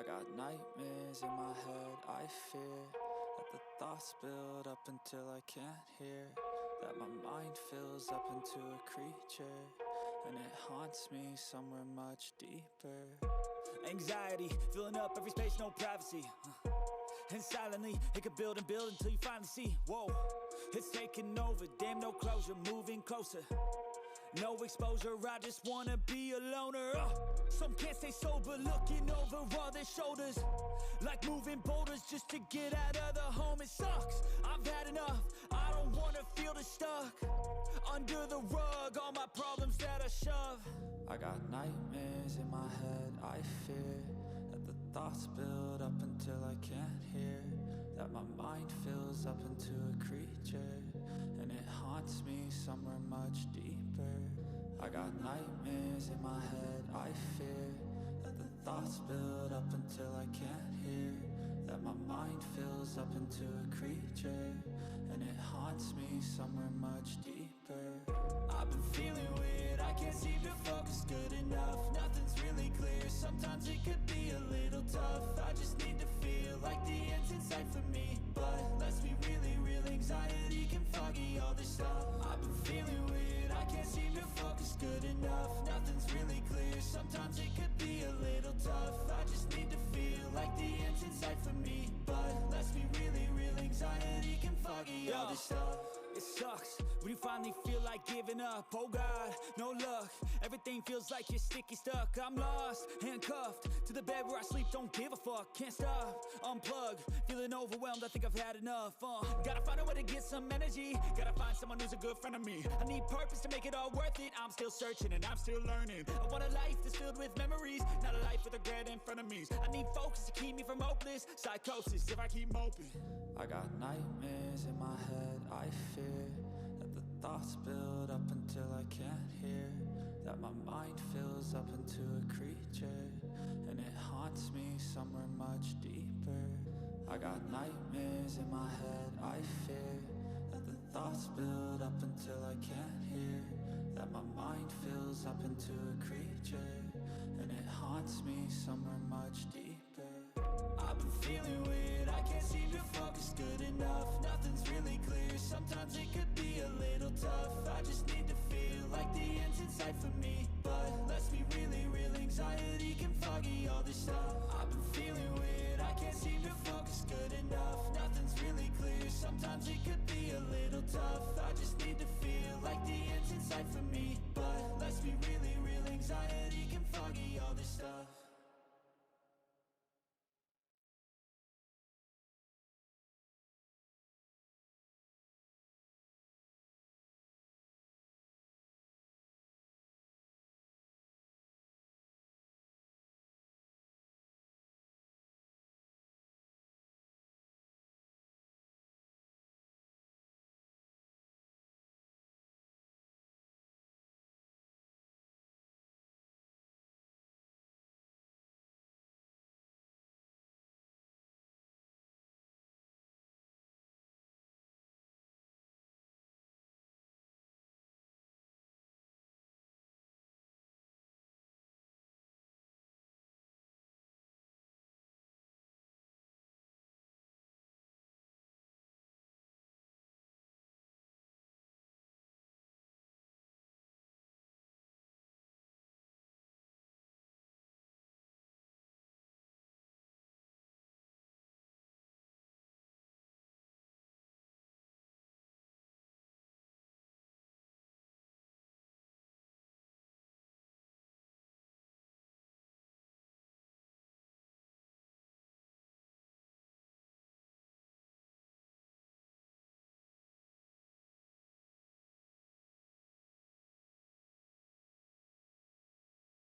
got nightmares in my head, I fear that the thoughts build up until I can't hear, that my mind fills up into a creature, and it haunts me somewhere much deeper. Anxiety, filling up every space, no privacy. And silently, it could build and build until you finally see, whoa, it's taking over, damn, no closure, moving closer. No exposure, I just wanna be a loner. Some can't stay sober, looking over all their shoulders, like moving boulders just to get out of the home. It sucks, I've had enough, I don't wanna feel the stuck under the rug, all my problems that I shove. I got nightmares in my head, I fear that the thoughts build up until I can't hear, that my mind fills up into a creature, and it haunts me somewhere much deeper. I got nightmares in my head, I fear that the thoughts build up until I can't hear, that my mind fills up into a creature, and it haunts me somewhere much deeper. I've been feeling weird, I can't seem to focus good enough, nothing's really clear, sometimes it could be a little tough. I just need to feel like the end's in sight for me, but let's be really real, anxiety can foggy all this stuff. I've been feeling weird, I can't seem to focus good enough, nothing's really clear, sometimes it could be a little tough. I just need to feel like the end's in sight for me, but let's be really real, anxiety can foggy all this stuff. It sucks when you finally feel like giving up. Oh God, no luck, everything feels like you're sticky stuck. I'm lost, handcuffed to the bed where I sleep, don't give a fuck. Can't stop, unplug, feeling overwhelmed, I think I've had enough. Gotta find a way to get some energy, gotta find someone who's a good friend of me. I need purpose to make it all worth it, I'm still searching and I'm still learning. I want a life that's filled with memories, not a life with regret in front of me. I need focus to keep me from hopeless psychosis if I keep moping. I got nightmares in my head, I fear that the thoughts build up until I can't hear, that my mind fills up into a creature, and it haunts me somewhere much deeper. I got nightmares in my head, I fear that the thoughts build up until I can't hear, that my mind fills up into a creature, and it haunts me somewhere much deeper. I've been feeling weird, I can't seem to focus good enough, nothing's really clear, sometimes it could be a little tough. I just need to feel like the end's in sight for me, but let's be really real, anxiety can foggy all this stuff. I've been feeling weird, I can't seem to focus good enough, nothing's really clear, sometimes it could be a little tough. I just need to feel like the end's in sight for me, but let's be really real, anxiety can foggy